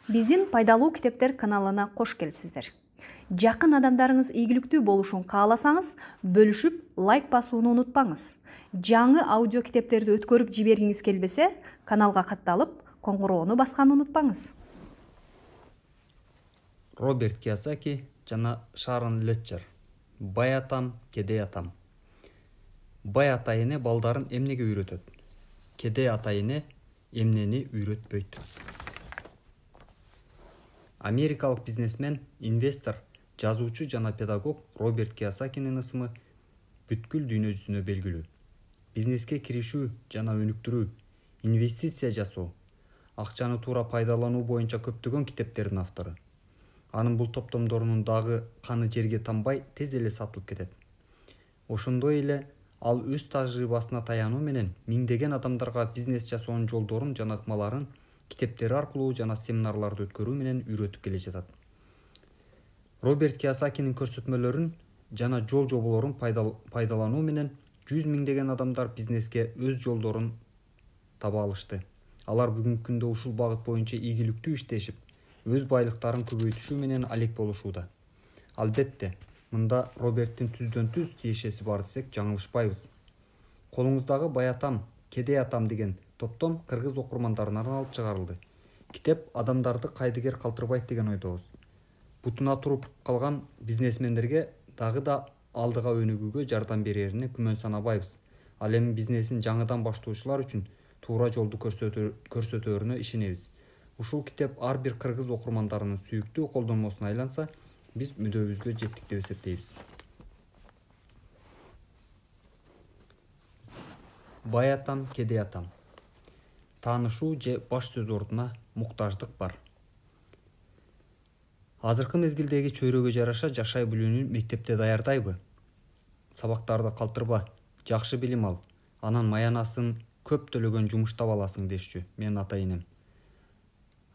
Биздин пайдалуу китептер каналына кош келипсиздер. Жакын адамдарыңыз ийгиликтүү болушун кааласаңыз, бөлүшүп, лайк басууну унутпаңыз. Жаңы аудио китептерди өткөрүп жибергиңиз келбесе, каналга катталып, коңгуроону басканды унутпаңыз. Роберт Кийосаки жана Шарон Летчер. Бай атам, кедей атам. Бай атайыне балдарын эмнеге үйрөтөт? Кедей атайыне эмнени үйрөтпөйт? Америкалык бизнесмен, инвестор, жазуучу жана педагог Роберт Кийосакинин ысымы бүткүл дүйнө жүзүнө белгилүү. Бизнеске киришүү жана өнүктүрүү, инвестиция жасоо, акчаны туура пайдалануу боюнча көптөгөн китептердин автору. Анын бул топтомдорунун дагы каны жерге тамбай тез эле сатылып кетет. Ошондой эле ал өз тажрыйбасына таянуу менен миңдеген адамдарга бизнес жасоонун жолдорун жана ыкмаларын китептери аркылуу жана семинарларды өткөрүү менен үйрөтүп келе жатат. Роберт Кийосакинин көрсөтмөлөрүн жана жол-жоболорун пайдалануу менен 100 миңдеген адамдар бизнеске өз жолдорун таба алышты. Алар бүгүнкү күндө ушул багыт боюнча ийгиликтүү иштешип, өз байлыктарын көбөйтүшүү менен алек болушууда. Албетте, мында Роберттин түздөн-түз тиешеси бар десек жаңылышпайбыз. Колуңуздагы Бай атам, кедей атам деген топтом кыргыз окурмандарына арналып чыгарылды. Китеп адамдарды кайдыгер калтырбайт деген ойдобуз. Бутуна туруп калган бизнесмендерге дагы да алдыга өнүгүүгө жардам берерине күмөн санабайбыз. Ал эми бизнесин жаңыдан баштоочулар үчүн туура жолду көрсөтөрүнө ишенебиз. Ушул китеп ар бир кыргыз окурмандарынын сүйүктүү колдонмосуна айланса, биз мүдөөбүзгө жеттик деп эсептейбиз. Бай атам, кедей атам. Таанышуу же баш сөз ордуна муктаждык бар. Азыркы мезгилдеги чөйрөгө жараша жашай билүүнү мектепте даярдайбы? Сабактарды калтырба, жакшы билим ал, анан маянасын көп төлөгөн жумуш таба аласың дешчү менин ата-энем.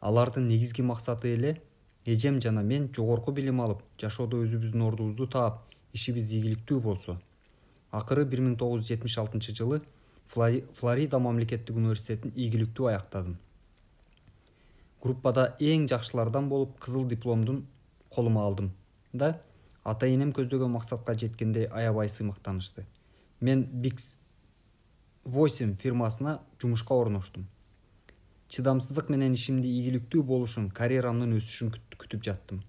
Алардын негизги максаты эле эжем жана мен жогорку билим алып, жашоодо өзүбүздүн ордубузду таап, ишибиз ийгиликтүү болсо. Акыры 1976 жылы Флорида мамлекеттик университетин ийгиликтүү аяктадым. Группада эң жакшылардан болуп кызыл дипломдун колума алдым да ата-энем көздөгөн максатка жеткенде аябай сыймыктанышты. Мен Bix 8 фирмасына жумушка орноштум. Чыдамсыздык менен ишимди ийгиликтүү болушун, карьерамдын өсүшүн күтүп жаттым.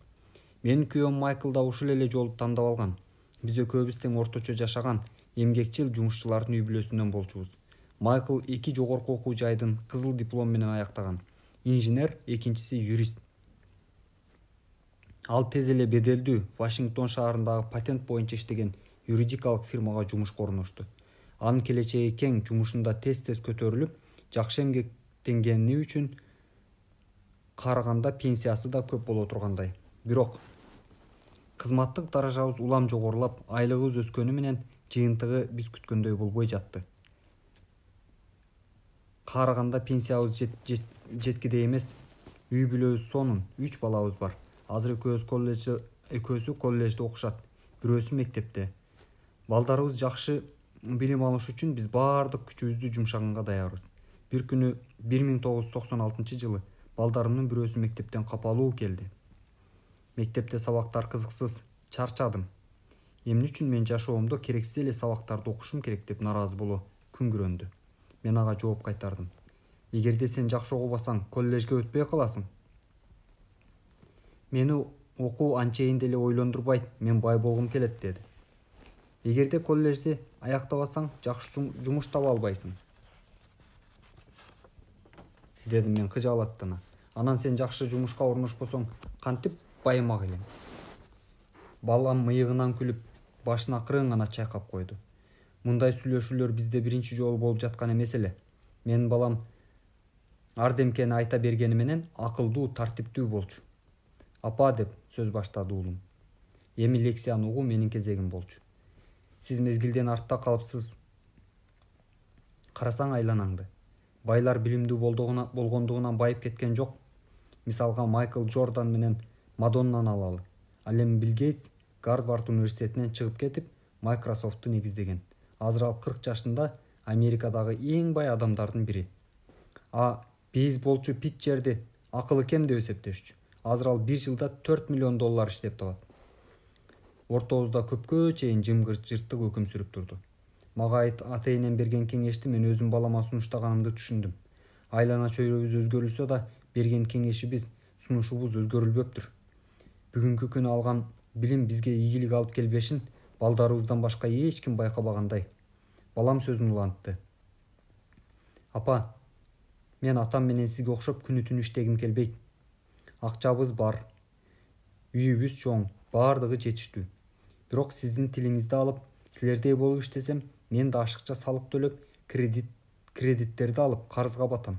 Менин күйөөм Майкл да ушул эле жолду тандап алган. Биз экөөбүз тең орточо жашаган, эмгекчил жумушчулардын үй бүлөсүнөн болчубуз. Майкл 2 жогорку окуу жайдын кызыл диплом менен аяктаган. Инженер, экинчиси юрист. Ал тез эле беделдүү Вашингтон шаарындагы патент боюнча иштеген юридикалык фирмага жумушка орношту. Анын келечеги кең, жумушунда тез-тез көтөрүлүп, жакшы эмгектенгени үчүн караганда пенсиясы да көп боло тургандай. Бирок кызматтык даражабыз улам жогорулап, айлыгыбыз өскөнү менен жыйынтыгы биз күткөндөй болбой жатты. Караганда пенсиябыз жеткидей эмес. Үй бүлөбүз сонун, 3 балабыз бар. Азыр экөөсү коллежде окушат, бирөөсү мектепте. Балдарыбыз жакшы билим алыш үчүн биз баардык күчүбүздү жумшаганга даярбыз. Бир күнү 1996 жылы балдарымдын бирөөсү мектептен капалуу келди. Мектепте сабактар кызыксыз, чарчадым. Эмне үчүн мен жашоомдо керексиз эле сабактарды окушум керек деп наразы боло күңгүрөндү. Мен ага жооп кайтардым. Эгерде сен жакшы окубасаң, коллежге өтпөй каласың. Мени окуу анчейин деле ойлондурбайт, мен бай болгум келет деди. Эгерде коллежди аяктабасаң, жакшы жумуш таба албайсың, дедим мен кыжаалаттана. Анан сен жакшы жумушка орношпосоң, кантип байымак элең? Балам мыйыгынан күлүп, башын акырын гана чайкап койду. Мындай сүйлөшүүлөр бизде биринчи жолу болуп жаткан эмес эле. Менин балам ардемкени айта бергени менен акылдуу, тартиптүү болчу. Апа деп сөз баштады уулум. Эми лекцияны угуу менин кезегим болчу. Сиз мезгилден артта калыпсыз. Карасаң айланаңды. Байлар билимдүү болгондугунан байып кеткен жок. Мисалга Майкл Джордан менен Мадоннаны алалы. Ал эми Билл Гейтс Гарвард университетинен чыгып кетип, Microsoft'ту негиздеген. Азыр ал 40 жашында Америкадагы эң бай адамдардын бири. Бейсболчу питчерди Акылы кем деп эсептешчү. Азыр ал 1 жылда $4 миллион иштеп табат. Ортобузда көпкө чейин жымгырт жыртык өкүм сүрүп турду. Мага ата энем берген кеңешти мен өзүм балама сунуштаганымды түшүндүм. Айлана чөйрөбүз өзгөрүлсө да берген кеңешибиз, сунушубуз өзгөрүлбөптүр. Бүгүнкү күнү алган билим бизге ийгилик алып келбешин балдарыбыздан башка эч ким байкабагандай. Балам сөзүн улантты. Апа, мен атам менен сизге окшоп күнү-түнү иштегим келбейт. Акчабыз бар, үйүбүз чоң, баардыгы жетиштүү. Бирок сиздин тилиңизди алып, силердей болуп иштесем, мен да ашыкча салык төлөп, кредиттерди алып карызга батам.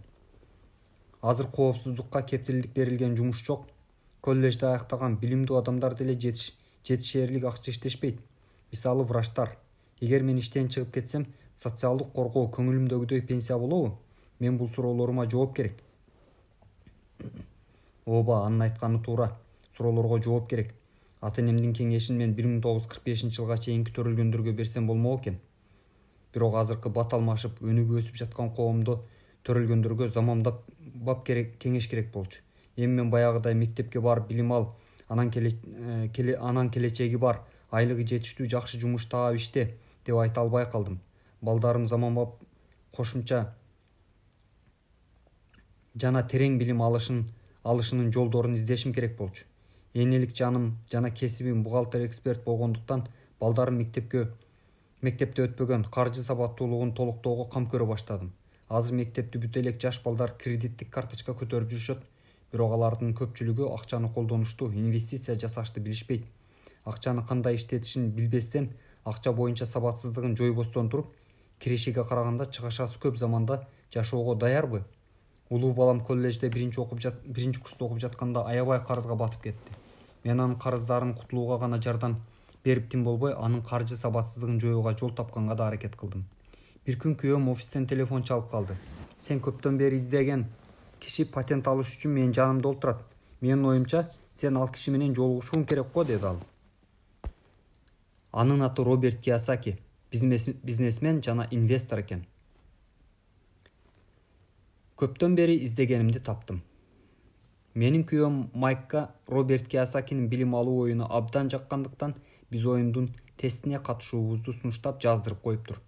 Азыр коопсуздукка кептелдик берилген жумуш жок. Коллежди аяктаган билимдүү адамдар деле жетишээрлик акча иштешпейт. Мисалы врачтар. Эгер мен иштен чыгып кетсем, социалдык коргоо көңүлүмдөгүдөй пенсия болобу? Мен бул суроолорума жооп керек. Ооба, анын айтканы туура. Суроолорго жооп керек. Ата энемдин кеңешин мен 1945-жылга чейинки төрөлгөндөргө берсем болмок экен. Бирок азыркы бат алмашып, өнүгүп өсүп жаткан коомдо төрөлгөндөргө замандап кеңеш керек болчу. Эми мен баягыдай мектепке барып билим ал, анан келечеги бар, айлыгы жетиштүү жакшы жумуш таап иште деп айта албай калдым. Балдарым заманбап кошумча жана терең билим алышынын жолдорун издешим керек болчу. Энелик жаным жана кесибим бухгалтер эксперт болгондуктан балдарым мектепте өтпөгөн, каржы сабаттуулугун толуктоого кам көрө баштадым. Азыр мектепти бүтө элек жаш балдар кредиттик карточка көтөрүп жүрүшөт, бирок алардын көпчүлүгү акчаны колдонушту, инвестиция жасашты билишпейт. Акчаны кандай иштетишин билбестен, акча боюнча сабатсыздыгын жойбостон туруп, кирешиге караганда чыгашасы көп заманда жашоого даярбы? Улуу балам коллежде биринчи курста окуп жатканда аябай карызга батып кетти. Мен анын карыздарын кутулууга гана жардам берип тим болбой, анын каржы сабатсыздыгын жоюуга жол тапканга да аракет кылдым. Бир күн күйөөм офистен телефон чалып калды. Сен көптөн бери издеген киши патент алыш үчүн менин жанымда отурат. Менин оюмча, сен ал киши менен жолугушуң керек го, деди ал. Анын аты Роберт Кийосаки, бизнесмен жана инвестор экен. Көптөн бери издегенимди таптым. Менин күйөөм Майкка Роберт Кийосакинин билим алуу оюну абдан жаккандыктан биз оюндун тестине катышуубузду сунуштап жаздырып коюптур.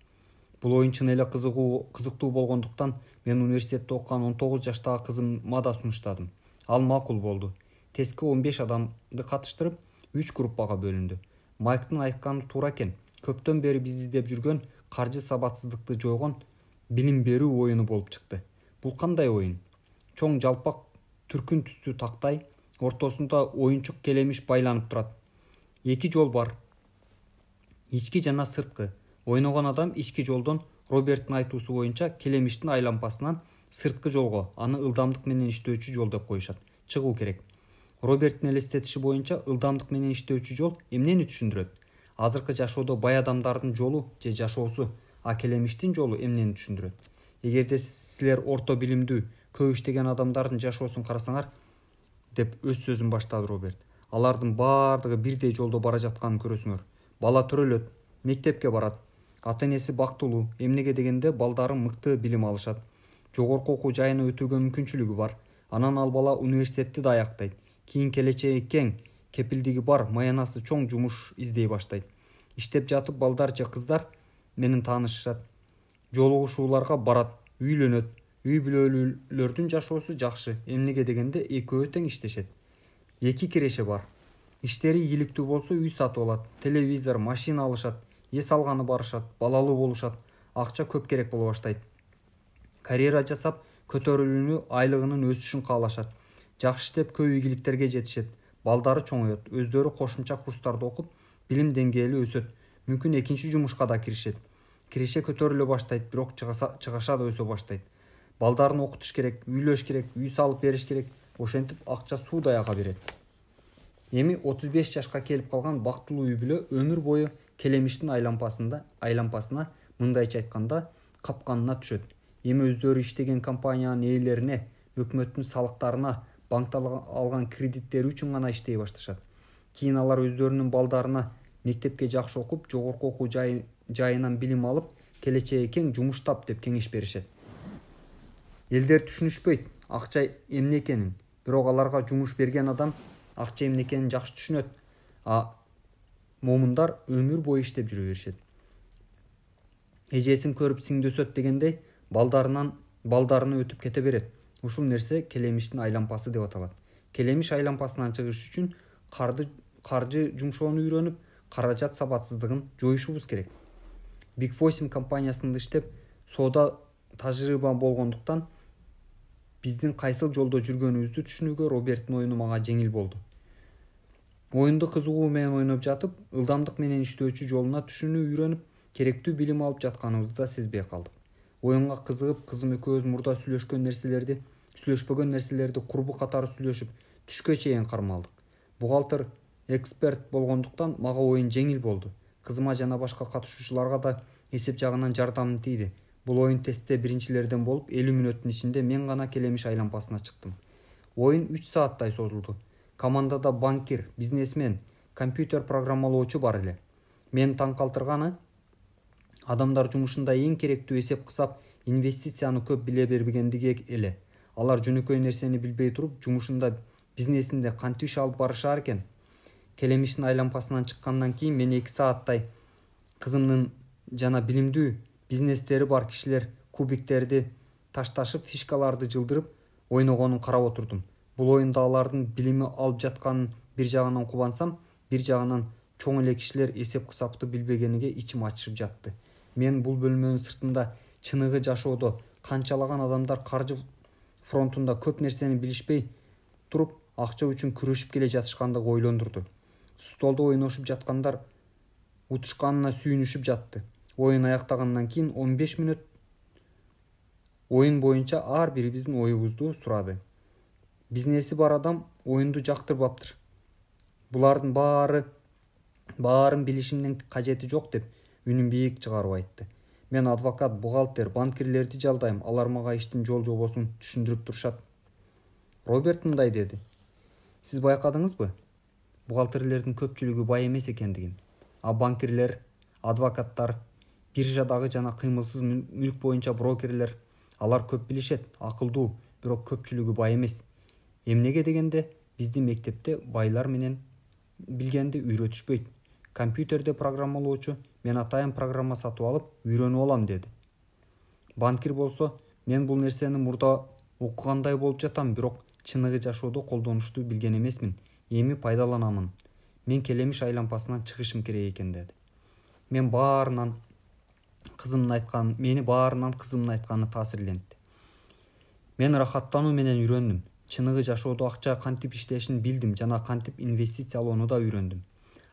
Бул оюн чын эле кызыктуу болгондуктан мен университетте окуган 19 жаштагы кызыма да сунуштадым. Ал макул болду. Тестке 15 адамды катыштырып, 3 группага бөлүндү. Майктын айтканы туура экен. Көптөн бери биз издеп жүргөн каржы сабатсыздыкты жойгон билим берүү оюну болуп чыкты. Бул кандай оюн? Чоң жалпак түркүн түстүү тактай, ортосунда оюнчук келемиш байланып турат. 2 жол бар. Ички жана сырткы. Ойногон адам ички жолдон Роберттин айтуусу боюнча келемиштин айлампасынан сырткы жолго, аны ылдамдык менен иштөөчү жол деп коюшат. Чыгуу керек. Роберттин элестетиши боюнча ылдамдык менен иштөөчү жол эмнени түшүндүрөт? Азыркы жашоодо бай адамдардын жолу же жашоосу, а келемиштин жолу эмнени түшүндүрөт? Эгерде силер орто билимдүү, көп иштеген адамдардын жашоосун карасаңар, деп өз сөзүн баштады Роберт. Алардын баардыгы бирдей жолдо бара жатканын көрөсүңөр. Бала төрөлөт, мектепке барат. Ата-энеси бактылуу, эмнеге дегенде балдары мыкты билим алышат. Жогорку окуу жайына өтүүгө мүмкүнчүлүгү бар. Анан ал бала университетти да аяктайт. Кийин келечеги кең, кепилдиги бар, маянасы чоң жумуш издей баштайт. Иштеп жатып балдар же кыздар менен таанышышат. Жолугушууларга барат, үйлөнөт. Үй бүлөлүүлөрдүн жашоосу жакшы. Эмнеге дегенде экөө тең иштешет. 2 киреше бар. Иштери ийгиликтүү болсо үй сатып алат, телевизор, машина алышат, эс алганы барышат, балалуу болушат, акча көп керек боло баштайт. Карьера жасап, көтөрүлүүнү, айлыгынын өсүшүн каалашат. Жакшы иштеп көп ийгиликтерге жетишет. Балдары чоңоет, өздөрү кошумча курстарды окуп, билим деңгээли өсөт. Мүмкүн экинчи жумушка да киришет. Киреше көтөрүлө баштайт, бирок чыгаша да өсө баштайт. Балдарын окутуш керек, үйлөш керек, үй салып бериш керек. Ошентип акча суудай ага берет. Эми 35 жашка келип калган бактылуу үй бүлө өмүр бою келемиштин айлампасына мындайча айтканда капканына түшөт. Эми өздөрү иштеген компаниянын ээлерине, өкмөттүн салыктарына, банктан алган кредиттери үчүн гана иштей башташат. Кийин алар өздөрүнүн балдарына мектепке жакшы окуп, жогорку окуу жайынан билим алып, келечеги кең жумуш тап деп кеңеш беришет. Элдер түшүнүшпөйт акча эмне экенин. бирок аларга жумуш берген адам акча эмне экенин жакшы түшүнөт. Момундар өмүр бою иштеп жүрө беришет. Эжесин көрүп сиңди өсөт дегендей балдарына өтүп кете берет. Ушул нерсе келемиштин айлампасы деп аталат. Келемиш айлампасынан чыгыш үчүн каржы жумшоону үйрөнүп, каражат сабатсыздыгын жоюшубуз керек. Big 8 компаниясында иштеп, соода тажрыйба болгондуктан биздин кайсыл жолдо жүргөнүбүздү түшүнүүгө Роберттин оюну мага жеңил болду. Оюнду кызыгуу менен ойноп жатып, ылдамдык менен иштөөчү жолуна түшүнүү үйрөнүп, керектүү билим алып жатканыбызды да сезбей калдык. Оюнга кызыгып, кызым экөөбүз мурда сүйлөшпөгөн нерселерди курбу катары сүйлөшүп, түшкө чейин кармалдык. Бухгалтер эксперт болгондуктан мага оюн жеңил болду. Кызыма жана башка катышуучуларга да эсеп жагынан жардамым тийди. Бул оюн тестте биринчилерден болуп, 50 мүнөттүн ичинде мен гана келемиш айлампасына чыктым. Оюн 3 сааттай созулду. Командада банкир, бизнесмен, компьютер программалоочу бар эле. Мени таң калтырганы, адамдар жумушунда эң керектүү эсеп кысап, инвестицияны көп биле бербегендиги эле. Алар жөнөкөй нерсени билбей туруп, жумушунда, бизнесинде кантип иш алып барышар экен. Келемиштин айлампасынан чыккандан кийин мен 2 сааттай кызымдын жана билимдүү бизнестери бар кишилер кубиктерди ташташып, фишкаларды жылдырып ойногонун карап отурдум. Бул оюнда алардын билими алып жатканын бир жагынан кубансам, бир жагынан чоң эле кишилер эсеп кысапты билбегениге ичим ачышып жатты. Мен бул бөлмөнүн сыртында чыныгы жашоодо канчалаган адамдар каржы фронтунда көп нерсени билишпей туруп, акча үчүн күрөшүп келе жатышкандыгы ойлондурду. Столдо ойношуп жаткандар утушканына сүйүнүшүп жатты. Оюн аяктагандан кийин 15 мүнөт оюн боюнча ар бирибиздин оюбузду сурады. Бизнеси бар адам оюнду жактырбаптыр. Булардын баарын билишимдин кажети жок деп үнүн бийик чыгарып айтты. Мен адвокат, бухгалтер, банкирлерди жалдайм, алар мага иштин жол-жобосун түшүндүрүп турушат. Роберт мындай деди. Сиз байкадыңызбы? Бухгалтерлердин көпчүлүгү бай эмес экендигин. А банкирлер, адвокаттар, биржадагы жана кыймылсыз мүлк боюнча брокерлер, алар көп билишет, акылдуу, бирок көпчүлүгү бай эмес. Эмнеге дегенде, биздин мектепте байлар менен билгенди үйрөтүшпөйт. Компьютерде программалоочу, мен атайын программа сатып алып, үйрөнүп алам деди. Банкир болсо, мен бул нерсени мурда окугандай болуп жатам, бирок чыныгы жашоодо колдонуштуу билген эмесмин. Эми пайдаланамын. Мен келемиш айлампасынан чыгышым керек экен деди. Мени баарынан кызымдын айтканы таасирлентти. Мен рахаттануу менен үйрөндүм. Чыныгы жашоодо акча кантип иштешин билдим жана кантип инвестициялоону да үйрөндүм.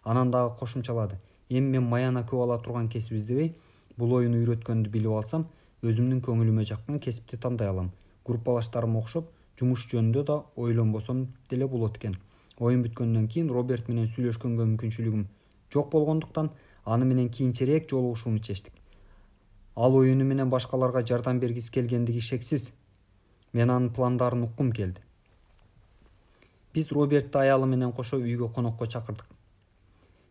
Анан дагы кошумчалады. Эми мен маяна көп ала турган кесип издебей, бул оюну үйрөткөндү билип алсам, өзүмдүн көңүлүмө жаккан кесипти тандай алам. Группалаштарыма окшоп, жумуш жөнүндө да ойлонбосом деле болот экен. Оюн бүткөндөн кийин Роберт менен сүйлөшкөнгө мүмкүнчүлүгүм жок болгондуктан, аны менен кийинчерээк жолугушууну чечтик. Ал оюну менен башкаларга жардам бергиси келгендиги шексиз. Мен анын пландарын уккум келди. Биз Робертти аялы менен кошо үйгө конокко чакырдык.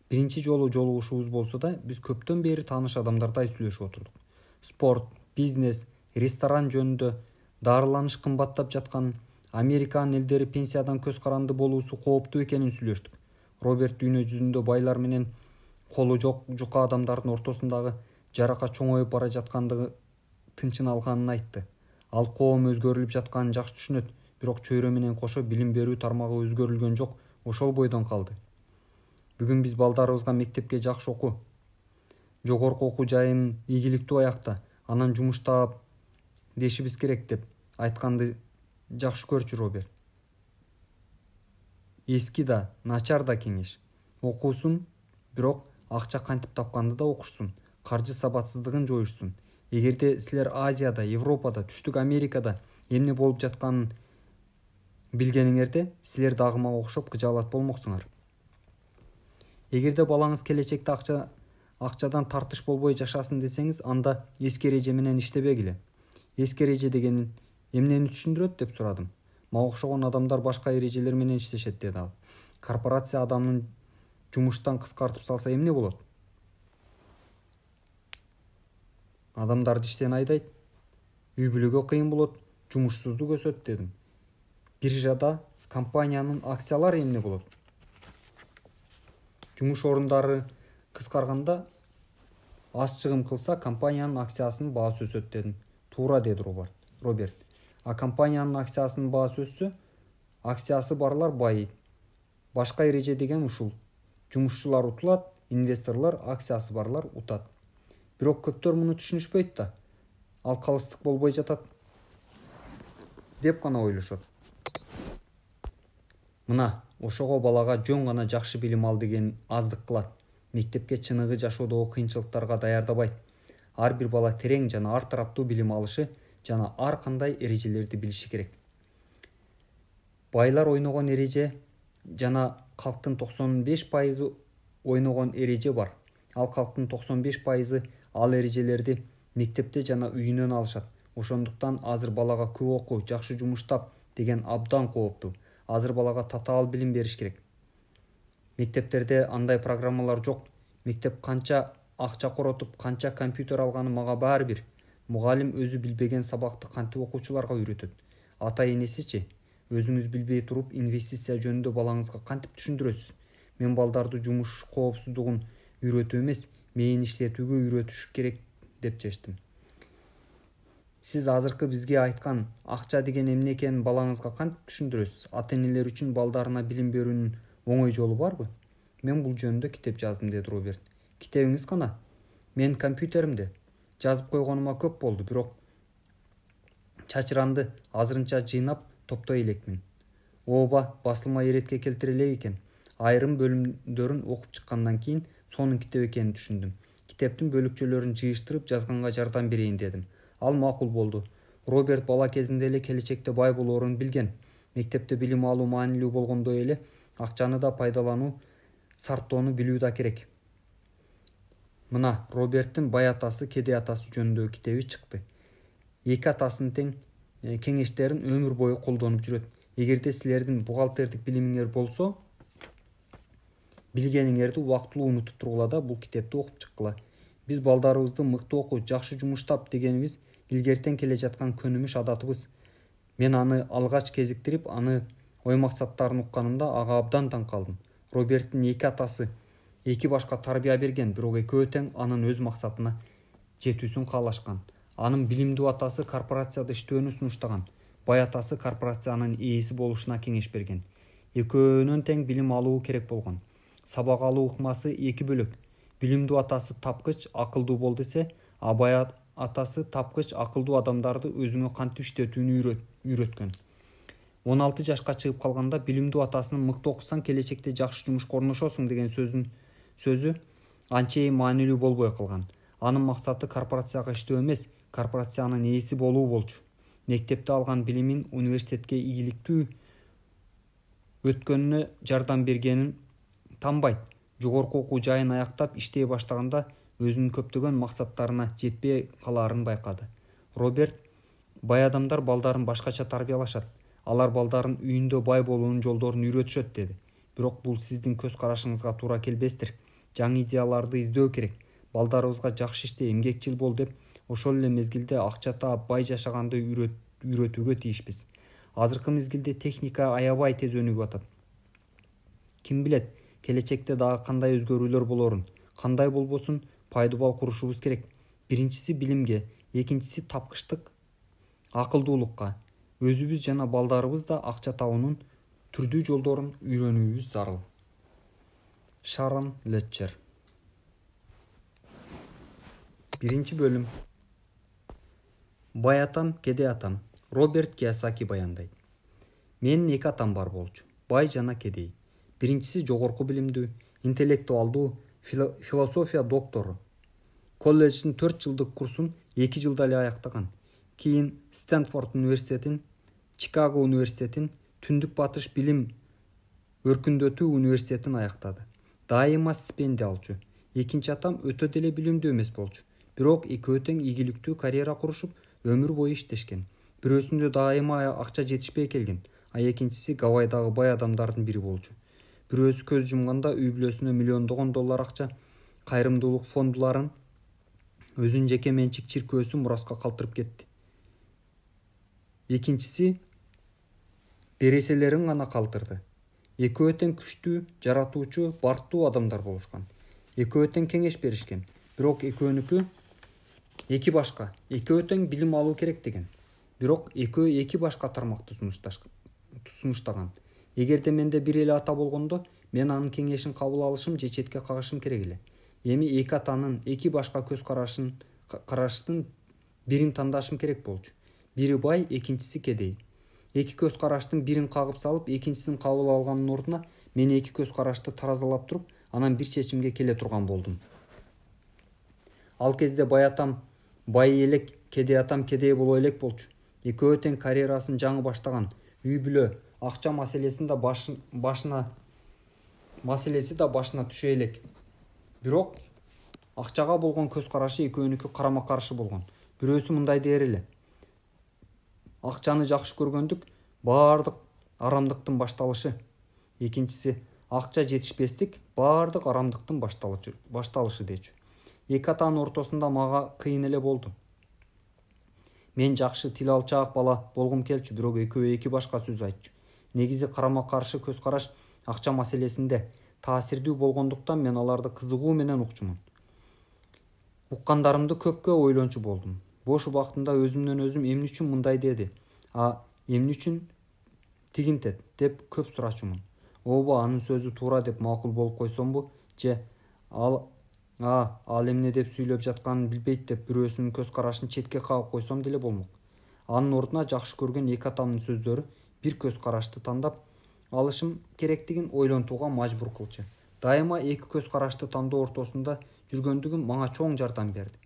Биринчи жолу жолугушуубуз болсо да, биз көптөн бери тааныш адамдардай сүйлөшүп отурдук. Спорт, бизнес, ресторан жөнүндө, дарыланыш кымбаттап жатканын, Американын элдери пенсиядан көз каранды болуусу кооптуу экенин сүйлөштүк. Роберт дүйнө жүзүндө байлар менен колу жок жука адамдардын ортосундагы жарака чоңоюп бара жаткандыгы тынчын алганын айтты. Ал коом өзгөрүлүп жатканын жакшы түшүнөт, бирок чөйрө менен кошо билим берүү тармагы өзгөрүлгөн жок, ошол бойдон калды. Бүгүн биз балдарыбызга мектепке жакшы окуу, жогорку окуу жайын ийгиликтүү аякта, анан жумуш таап дешибиз керек деп айтканды жакшы көрчү Роберт. Эски да, начар да кеңеш. Окуусун, бирок акча кантип тапканды да окушсун, каржы сабатсыздыгын жоюшсун. Эгерде силер Азияда, Европада, Түштүк Америкада эмне болуп жатканын билгениңерде, силер дагы мага окшоп кыжаалат болмоксуңар. Эгерде балаңыз келечекте акчадан тартыш болбой жашасын десеңиз, анда эски эреже менен иштебегиле. Эски эреже дегенин эмнени түшүндүрөт деп сурадым. Мага окшогон адамдар башка эрежелер менен иштешет деди ал. Корпорация адамдын жумуштан кыскартып салса эмне болот? Адамдарды иштен айдайт, үй бүлөгө кыйын болот, жумушсуздук өсөт дедим. Биржада компаниянын акциялары эмне болот? Жумуш орундары кыскарганда аз чыгым кылса, компаниянын акциясынын баасы өсөт дедим. Туура, деди Роберт. А компаниянын акциясынын баасы өссө, акциясы барлар байыйт. Башка эреже деген ушул. Жумушчулар утулат, инвесторлор, акциясы барлар утат. Бирок көптөр муну түшүнүшпөйт да. Ал калыстык болбой жатат деп гана ойлошот. Мына ошого балага жөн гана жакшы билим ал деген аздык кылат. Мектепке чыныгы жашоодогу кыйынчылыктарга даярдабайт. Ар бир бала терең жана ар тараптуу билим алышы жана ар кандай эрежелерди билиши керек. Байлар ойногон эреже жана калктын 95% ойногон эреже бар. Ал калктын 95% ал эрежелерди мектепте жана үйүнөн алышат. Ошондуктан азыр балага көп окуу, жакшы жумуш тап деген абдан кооптуу. Азыр балага татаал билим бериш керек. Мектептерде андай программалар жок. Мектеп канча акча коротуп, канча компьютер алганы мага баары бир. Мугалим өзү билбеген сабакты кантип окуучуларга үйрөтөт? Ата-энесичи? Өзүңүз билбей туруп инвестиция жөнүндө балаңызга кантип түшүндүрөсүз? Мен балдарды жумуш коопсуздугун үйрөтүү эмес, мээни иштетүүгө үйрөтүш керек деп чечтим. Сиз азыркы бизге айткан акча деген эмне экенин балаңызга кантип түшүндүрөсүз? Ата-энелер үчүн балдарына билим берүүнүн оңой жолу барбы? Мен бул жөнүндө китеп жаздым, деди Роберт. Китебиңиз кана? Мен компьютеримде жазып койгонума көп болду, бирок чачыранды азырынча жыйнап топтой элекмин. Ооба, басылма эретке келтире элек экен. Айрым бөлүмдөрүн окуп чыккандан кийин сонун китеп экенин түшүндүм. Китептин бөлүкчөлөрүн жыйыштырып жазганга жардам берейин дедим. Ал макул болду. Роберт бала кезинде эле келечекте бай болоорун билген. Мектепте билим алуу маанилүү болгондой эле акчаны да пайдалануу, сарптоону билүү да керек. Мына Роберттин Бай атасы, Кедей атасы жөнүндөгү китеби чыкты. Эки атасынын тең кеңештерин өмүр бою колдонуп жүрөт. Эгерде силердин бухгалтердик билимиңер болсо, билгениңерди убактылуу унутуп тургула да бул китепти окуп чыккыла. Биз балдарыбызды мыкты окуу, жакшы жумуш тап дегенибиз илгертен келе жаткан көнүмүш адатыбыз. Мен аны алгач кезиктирип, аны ой максаттарын укканымда ага абдан таң калдым. Роберттин эки атасы эки башка тарбия берген, бирок экөө тең анын өз максатына жетүүсүн каалашкан. Анын билимдүү атасы корпорацияда иштөөнү сунуштаган. Бай атасы корпорациянын ээси болушуна кеңеш берген. Экөөнүн тең билим алуу керек болгон. Сабак алуу ыкмасы эки бөлөк. Билимдүү атасы тапкыч, акылдуу бол десе, а бай атасы тапкыч, акылдуу адамдарды өзүңө кантип иштетүүнү үйрөткөн. 16 жашка чыгып калганда билимдүү атасынын мыкты окусаң келечекте жакшы жумушка орношосуң деген сөзү анчейин маанилүү болбой калган. Анын максаты корпорацияга иштөө эмес, корпорациянын ээси болуу болчу. Мектепте алган билимин университетке ийгиликтүү өткөнүнө жардам бергенин танбайт. Жогорку окуу жайын аяктап иштей баштаганда өзүнүн көптөгөн максаттарына жетпей калаарын байкады. Роберт: бай адамдар балдарын башкача тарбиялашат. Алар балдарын үйүндө бай болуунун жолдорун үйрөтүшөт, деди. Бирок бул сиздин көз карашыңызга туура келбестир. Жаңы идеяларды издөө керек. Балдарыбызга жакшы иште, эмгекчил бол деп, ошол эле мезгилде акча таап бай жашаганды үйрөтүүгө тийишпиз. Азыркы мезгилде техника аябай тез өнүгүп атат. Ким билет, келечекте дагы кандай өзгөрүүлөр болорун. Кандай болбосун, пайдубал курушубуз керек. Биринчиси билимге, экинчиси тапкычтык, акылдуулукка. Өзүбүз жана балдарыбыз да акча табуунун түрдүү жолдорун үйрөнүүбүз зарыл. Шарон Летчер. Биринчи бөлүм. Бай атам, кедей атам. Роберт Кийосаки баяндайт. Менин эки атам бар болчу. Бай жана кедей. Биринчиси жогорку билимдүү, интеллектуалдуу, философия доктору. Колледждин 4 жылдык курсун 2 жылда эле аяктаган. Кийин Стэнфорд университетин, Чикаго университетин, Түндүк Батыш билим өркүндөтүү университетин аяктады. Дайыма стипендия алчу. Экинчи атам өтө деле билимдүү эмес болчу. Бирок экөө тең ийгиликтүү карьера курушуп, өмүр бою иштешкен. Бирөөсүндө дайыма акча жетишпей келген, а экинчиси Гавайдагы бай адамдардын бири болчу. Бирөөсү көз жумганда үй бүлөсүнө миллиондогон доллар акча, кайрымдуулук фондуларын, өзүнүн жеке менчик чиркөөсүн мураска калтырып кетти. Экинчиси береселерин гана калтырды. Экөө тең күчтүү, жаратуучу, барктуу адамдар болушкан. Экөө тең кеңеш беришкен. Бирок экөөнүкү эки башка. Экөө тең билим алуу керек деген. Бирок экөө эки башка тармакты сунуштаган. Эгерде менде бир эле ата болгондо, мен анын кеңешин кабыл алышым же четке кагышым керек эле. Эми эки атанын эки башка көз караштын бирин тандашым керек болчу. Бири бай, экинчиси кедей. Эки көз караштын бирин кагып салып, экинчисин кабыл алганын ордуна мен эки көз карашты таразалап туруп, анан бир чечимге келе турган болдум. Ал кезде бай атам бай элек, кедей атам кедей боло элек болчу. Экөө тең карьерасын жаңы баштаган. Үй бүлө, акча маселеси да башына түшө элек. Бирок акчага болгон көз карашы экөөнүкү карама каршы болгон. Бирөөсү мындай дээр эле: акчаны жакшы көргөндүк баардык арамдыктын башталышы. Экинчиси: акча жетишпестик баардык арамдыктын башталышы дечү. Эки атанын ортосунда мага кыйын эле болду. Мен жакшы тил алчаак бала болгум келчү, бирок экөө эки башка сөз айтчу. Негизи карама каршы көз караш акча маселесинде таасирдүү болгондуктан мен аларды кызыгуу менен укчумун. Уккандарымды көпкө ойлончу болдум. Бош убактымда өзүмдөн өзүм эмне үчүн мындай деди, эмне үчүн тигинтет деп көп сурачумун. Оба анын сөзү туура деп макул болуп койсомбу, же ал эмне деп сүйлөп жатканын билбейт деп бирөөсүнүн көз карашын четке кагып койсом деле болмок. Анын ордуна жакшы көргөн эки атамдын сөздөрү бир көз карашты тандап алышым керектигин ойлонтууга мажбур кылчу. Дайыма эки көз карашты тандоо ортосунда жүргөндүгүм мага чоң жардам берди.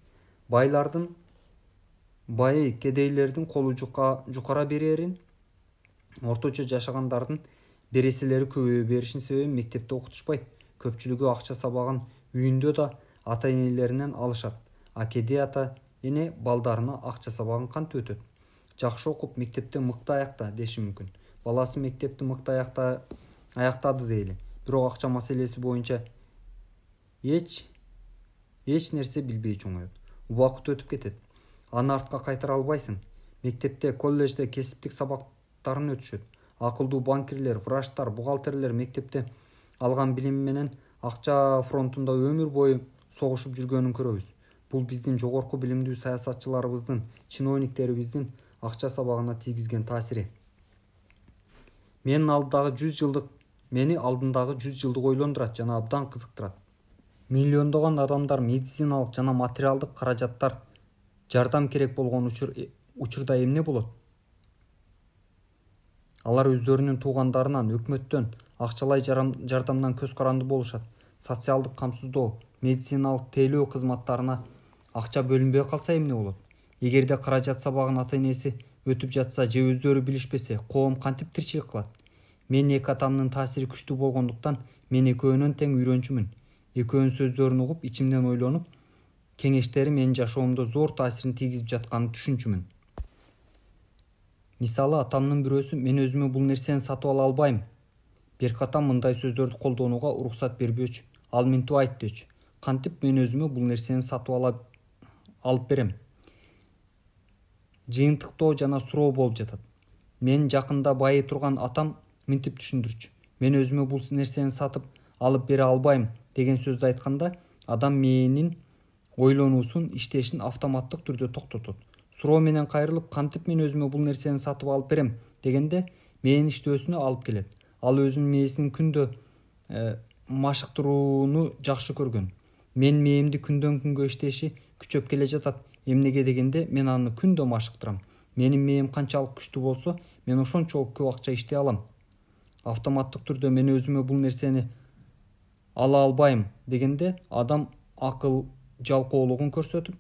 Байлардын байы, кедейлердин колу жукара берерин, орточо жашагандардын береселери көбөйө беришин себеби мектепте окутушпайт. Көпчүлүгү акча сабаган үйүндө да ата энелеринен алышат. Кедей ата эне балдарына акча сабагын кантип өтөт? Жакшы окуп мектепте мыкты аякта деши мүмкүн. Баласы мектепти мыкты аяктады дейли. Бирок акча маселеси боюнча эч нерсе билбей чоңоет. Убакыт өтүп кетет. Аны артка кайтара албайсың. Мектепте, коллежде кесиптик сабактарын өтүшөт. Акылдуу банкирлер, врачтар, бухгалтерлер мектепте алган билими менен акча фронтунда өмүр бою согушуп жүргөнүн көрөбүз. Бул биздин жогорку билимдүү саясатчыларыбыздын, чиновниктерибиздин акча сабагына тийгизген таасири. Мени алдындагы 100 жылдык ойлондурат жана абдан кызыктырат. Миллиондогон адамдар медициналык жана материалдык каражаттар жардам керек болгон учурда эмне болот? Алар өздөрүнүн туугандарынан, өкмөттөн, акчалай жардамдан көз каранды болушат. Социалдык камсыздоо, медициналык тейлөө кызматтарына акча бөлүнбөй калса эмне болот? Эгерде каражат сабагын ата энеси өтүп жатса же өздөрү билишпесе, коом кантип тирчилик кылат? Мен эки атамдын таасири күчтүү болгондуктан мен экөөнүн тең үйрөнчүмүн. Экөөнүн сөздөрүн угуп, ичимден ойлонуп, кеңештери менин жашоомдо зор таасирин тийгизип жатканын түшүнчүмүн. Мисалы, атамдын бирөөсү: мен өзүмө бул нерсени сатып ала албайм. Бирок атам мындай сөздөрдү колдонууга уруксат бербөөчү. Ал минтип айт дөчү. Кантип мен өзүмө бул нерсени сатып алып берем? Жыйынтыктоо жана суроо болуп жатат. Мен жакында байый турган атам минтип түшүндүрчү. Мен өзүмө бул нерсени сатып алып бере албайм деген сөздү айтканда, адам мээнин ойлонуусун, иштешин автоматтык түрдө токтотот. Суроо менен кайрылып, кантип мен өзүмө бул нерсени сатып алып берем дегенде мээнин иштөөсүнө алып келет. Ал өзүнүн мээсин күндө машыктырууну жакшы көргөн. Мен мээмди күндөн күнгө иштеши күчөп келе жатат. Эмнеге дегенде, мен аны күндө машыктырам. Менин мээм канчалык күчтүү болсо, мен ошончолук көп акча иштей алам. Автоматтык түрдө мен өзүмө бул нерсени ала албайм дегенде, адам акыл жалкоолугун көрсөтүп,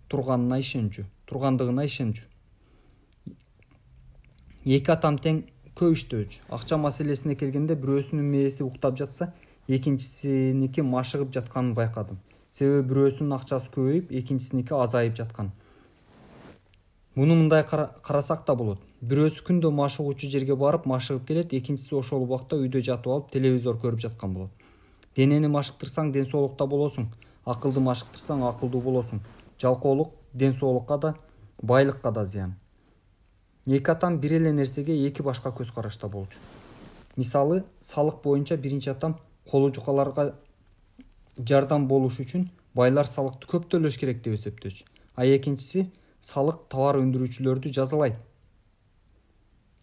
тургандыгына ишенчү. Эки атам тең көп иштөөчү. Акча маселесине келгенде, бирөөсүнүн мээси уктап жатса, экинчисиники машыгып жатканын байкадым. Себеби бирөөсүнүн акчасы көбөйүп, экинчисиники азайып жаткан. Муну мындай карасак да болот. Бирөөсү күндө машыгуучу жерге барып машыгып келет, экинчиси ошол убакта үйдө жатып алып телевизор көрүп жаткан болот. Денени машыктырсаң ден соолукта болосуң, акылды машыктырсаң акылдуу болосуң. Жалкоолук ден соолукка да, байлыкка да зыян. Эки атам бир эле нерсеге эки башка көз карашта болчу. Мисалы, салык боюнча биринчи атам колу жукаларга жардам болуш үчүн байлар салыкты көп төлөш керек деп эсептечү. А экинчиси салык товар өндүрүүчүлөрдү жазалайт.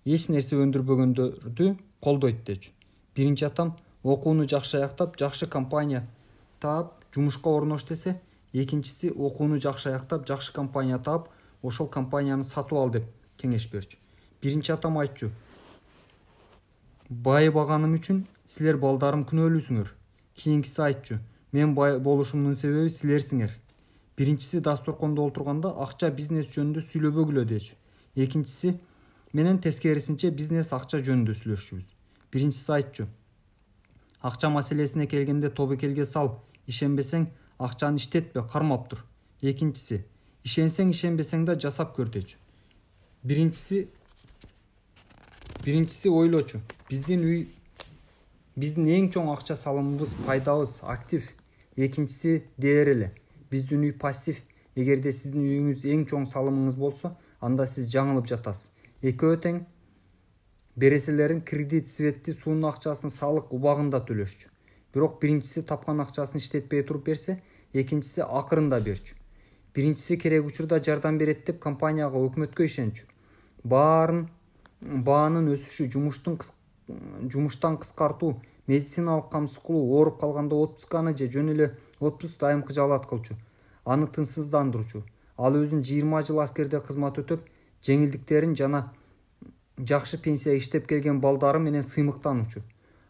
Эч нерсе өндүрбөгөндөрдү колдойт дечү. Биринчи атам окууну жакшы аяктап, жакшы компания таап, жумушка орнош десе, экинчиси окууну жакшы аяктап, жакшы компания таап, ошол компанияны сатып ал деп кеңеш берчү. Биринчи атам айтчу: байыбаганым үчүн силер балдарым күнөөлүүсүңөр. Кийинкиси айтчу: мен бай болушумдун себеби силерсиңер. Биринчиси дасторкондо олтурганда акча бизнес жөнүндө сүйлөбөгүлө дечү. Экинчиси менен тескерисинче бизнес акча жөнүндө сүйлөшчүбүз. Биринчиси айтчу: акча маселесине келгенде тобокелге сал, ишенбесең акчаны иштетпе, кармап тур. Экинчиси: ишенсең ишенбесең да жасап көр дечү. Биринчиси ойлочу: биздин эң чоң акча салымыбыз, пайдабыз актив. Экинчиси дээр эле: биздин үй пассив. Эгерде сиздин үйүңүз эң чоң салымыңыз болсо, анда сиз жаңылып жатасыз. Экөө тең. Береселерин кредит, светти, суунун акчасын салык убагында төлөшчү. Бирок биринчиси тапкан акчасын иштетпей туруп берсе, экинчиси акырында берчү. Биринчиси керек учурда жардам берет деп компанияга, өкмөткө ишенчү. Баанын өсүшү, жумуштан кыскартуу, медициналык камсыз кылуу, ооруп калганда отпусканы же жөн эле отпуск дайымкы жалаат кылчу. Аны тынчсыздандырчу. Ал өзүн 20 жыл аскерде кызмат өтөп, жеңилдиктерин жана жакшы пенсия иштеп келген балдары менен сыймыктануучу.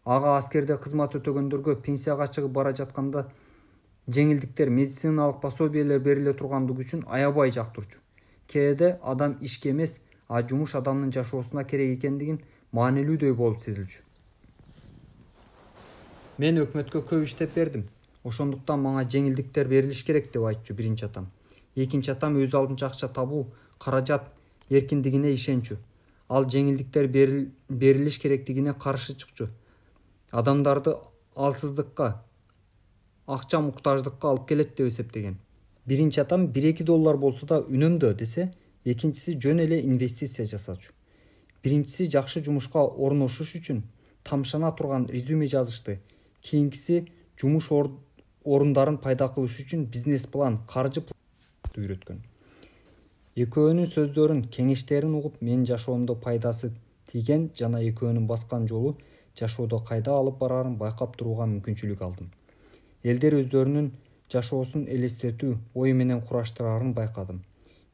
Ага аскерде кызмат өтөгөндөргө пенсияга чыгып бара жатканда жеңилдиктер, медициналык пособиелер бериле тургандыгы үчүн аябай жактырчу. Кээде адам ишке эмес, а жумуш адамдын жашоосуна керек экендигин маанилүүдөй болуп сезилчү. Мен өкмөткө көп иштеп бердим. Ошондуктан мага жеңилдиктер берилиш керек деп айтчу биринчи атам. Экинчи атам өз алдынча акча табуу, каражат эркиндигине ишенчү. Ал жеңилдиктер берилиш керектигине каршы чыкчу. Адамдарды алсыздыкка, акча муктаждыкка алып келет деп эсептеген. Биринчи атам $1-2 болсо да үнөмдө десе, экинчиси жөн эле инвестиция жасачу. Биринчиси жакшы жумушка орношуш үчүн тамшана турган резюме жазышты. Кийинкиси жумуш орундарын пайда кылыш үчүн бизнес план, каржы планды үйрөткөн. Экөөнүн сөздөрүн, кеңештерин угуп, менин жашоомдо пайдасы тийген жана экөөнүн баскан жолу жашоодо кайда алып барарын байкап турууга мүмкүнчүлүк алдым. Элдер өздөрүнүн жашоосун элестетүү, ой менен кураштырарын байкадым.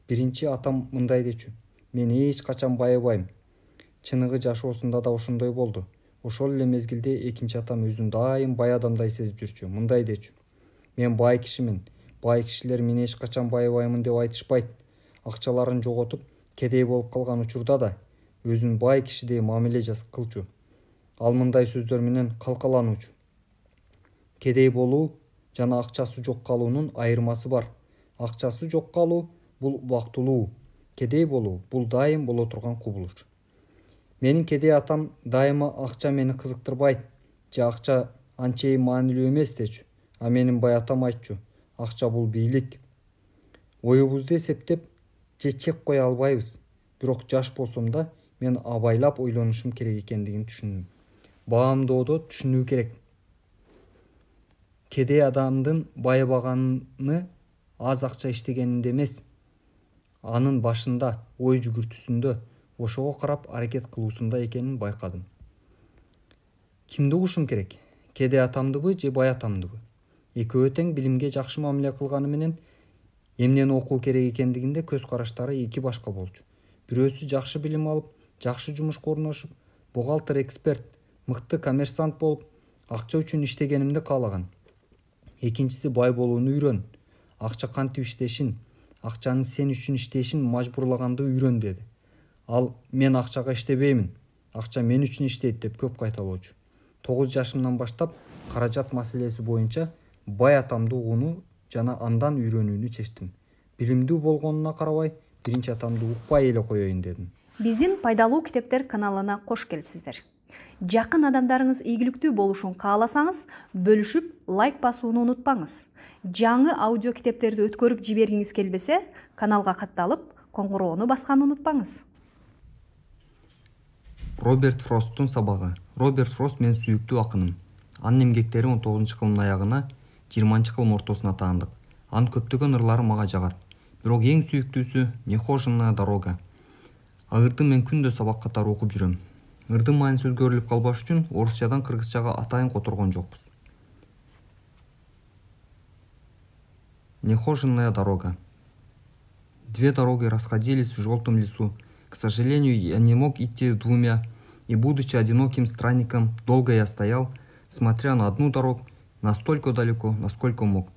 Биринчи атам мындай дечү: мен эч качан байыбайм. Чыныгы жашоосунда да ошондой болду. Ошол эле мезгилде экинчи атам өзүн дайым бай адамдай сезип жүрчү. Мындай дечү: мен бай кишимин. Бай кишилер мен эч качан байыбаймын деп айтышпайт. Акчаларын жоготуп, кедей болуп калган учурда да өзүн бай кишидей мамиле кылчу. Ал мындай сөздөр менен калкалануучу: кедей болуу жана акчасы жок калуунун айырмасы бар. Акчасы жок калуу — бул убактылуу. Кедей болуу — бул дайым боло турган кубулуш. Менин кедей атам дайыма акча мени кызыктырбайт же акча анчейин маанилүү эмес дечү. А менин бай атам айтчу: акча бул бийлик. Оюбузду эсептеп же чек кое албайбыз. Бирок жаш болсом да мен абайлап ойлонушум керек экендигин түшүндүм. Баамдоодо түшүнүү керек. Кедей адамдын байыбаганы аз акча иштегенинде эмес, анын башында, ой жүгүртүүсүндө, ошого карап аракет кылуусунда экенин байкадым. Кимди угушум керек? Кедей атамдыбы же бай атамдыбы? Экөө тең билимге жакшы мамиле кылганы менен эмнени окуу керек экендигинде көз караштары эки башка болчу. Бирөөсү жакшы билим алып, жакшы жумушка орношуп, бухгалтер, эксперт, мыкты коммерсант болуп, акча үчүн иштегенимди каалаган. Экинчиси бай болууну үйрөн, акча кантип иштешин, акчанын сен үчүн иштешин мажбурлаганды үйрөн деди. Ал мен акчага иштебеймин, акча мен үчүн иштейт деп көп кайталоочу. 9 жашымдан баштап каражат маселеси боюнча бай атамды угууну жана андан үйрөнүүнү чечтим. Билимдүү болгонуна карабай, биринчи атамды укпай эле коеюн дедим. Биздин пайдалуу китептер каналына кош келипсиздер. Жакын адамдарыңыз ийгиликтүү болушун кааласаңыз, бөлүшүп, лайк басууну унутпаңыз. Жаңы аудио китептерди өткөрүп жибергиңиз келбесе, каналга катталып, коңгуроону басканды унутпаңыз. Роберт Фросттун сабагы. Роберт Фрост менин сүйүктүү акыным. Анын эмгектери 19-кылымдын аягына, 20-кылым ортосуна таандык. Анын көптөгөн ырлары мага жагат. Бирок эң сүйүктүүсү Нехоженная дорога. Ырды мен күндө сабак катары окуп жүрөм. Ырдын маани сөзгө өрүлүп калбаш үчүн орусчадан кыргызчага атайын которгон жокпуз. Нехоженная дорога. Две дороги расходились в желтом лесу. К сожалению, я не мог идти двумя, и, будучи одиноким странником, долго я стоял, смотря на одну дорогу настолько далеко, насколько мог.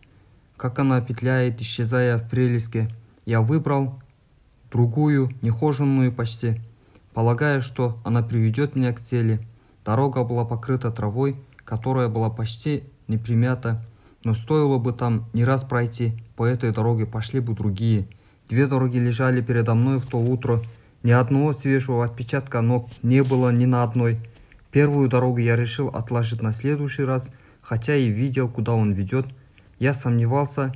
Как она петляет, исчезая в прелеске, я выбрал другую, нехоженную почти, полагая, что она приведет меня к цели. Дорога была покрыта травой, которая была почти не примята, но стоило бы там не раз пройти, по этой дороге пошли бы другие. Две дороги лежали передо мной в то утро. Ни одного свежего отпечатка ног не было ни на одной. Первую дорогу я решил отложить на следующий раз, хотя и видел, куда он ведет. Я сомневался,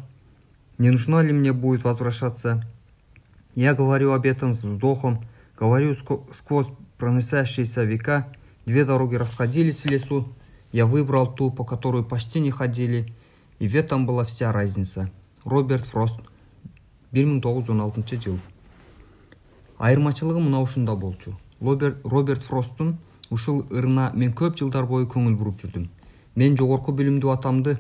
не нужно ли мне будет возвращаться. Я говорю об этом с вздохом, говорю сквозь проносящиеся века. Две дороги расходились в лесу. Я выбрал ту, по которой почти не ходили, и в этом была вся разница. Роберт Фрост, 1916 жыл. Айырмачылыгы мына ушунда болчу. Роберт Фросттун ушул ырына мен көп жылдар бою көңүл буруп жүрдүм. Мен жогорку билимдүү атамды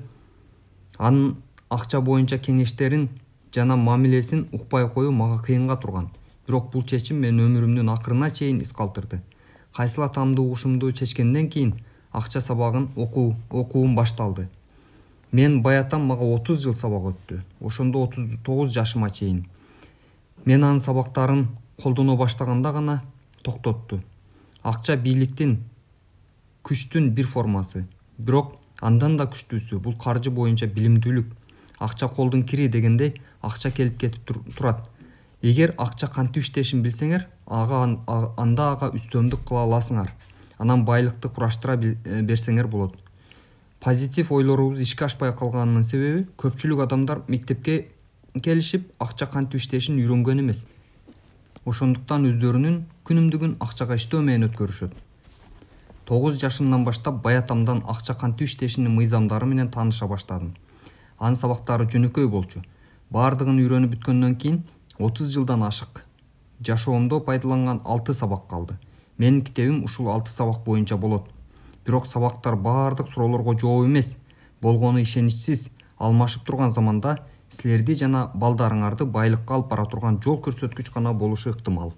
анын акча боюнча кеңештерин жана мамилесин укпай коюу мага кыйынга турган. Бирок бул чечим мен өмүрүмдүн акырына чейин из калтырды. Кайсыл атамды угушумду чечкенден кийин акча сабагын окуум башталды. Мен баятам мага 30 жыл сабак өттү. Ошондо 39 жашыма чейин. Мен анын сабактарын колдоно баштаганда гана токтотту. Акча бийликтин, күчтүн бир формасы. Бирок андан да күчтүүсү бул каржы боюнча билимдүүлүк. Акча колдун кири дегендей акча келип кетип турат. Эгер акча кантип иштешин билсеңер, анда ага үстөмдүк кыла аласыңар. Анан байлыкты кураштыра берсеңер болот. Позитив ойлорубуз ишке ашпай калганынын себеби көпчүлүк адамдар мектепке келишип акча кантип иштешин үйрөнгөн эмес. Ошондуктан өздөрүнүн күнүмдүгүн акчага иштөө менен өткөрүшөт. 9 жашымдан баштап баятамдан акча кантип иштешинин мыйзамдары менен тааныша баштадым. Анын сабактары жөнөкөй болчу. Бардыгын үйрөнүп бүткөндөн кийин 30 жылдан ашык жашоомдо пайдаланган 6 сабак калды. Менин китебим ушул 6 сабак боюнча болот. Бирок сабактар бардык суроолорго жооп эмес, болгону ишеничсиз, алмашып турган заманда силерди жана балдарыңарды байлыкка алып бара турган жол көрсөткүч гана болушу ыктымал.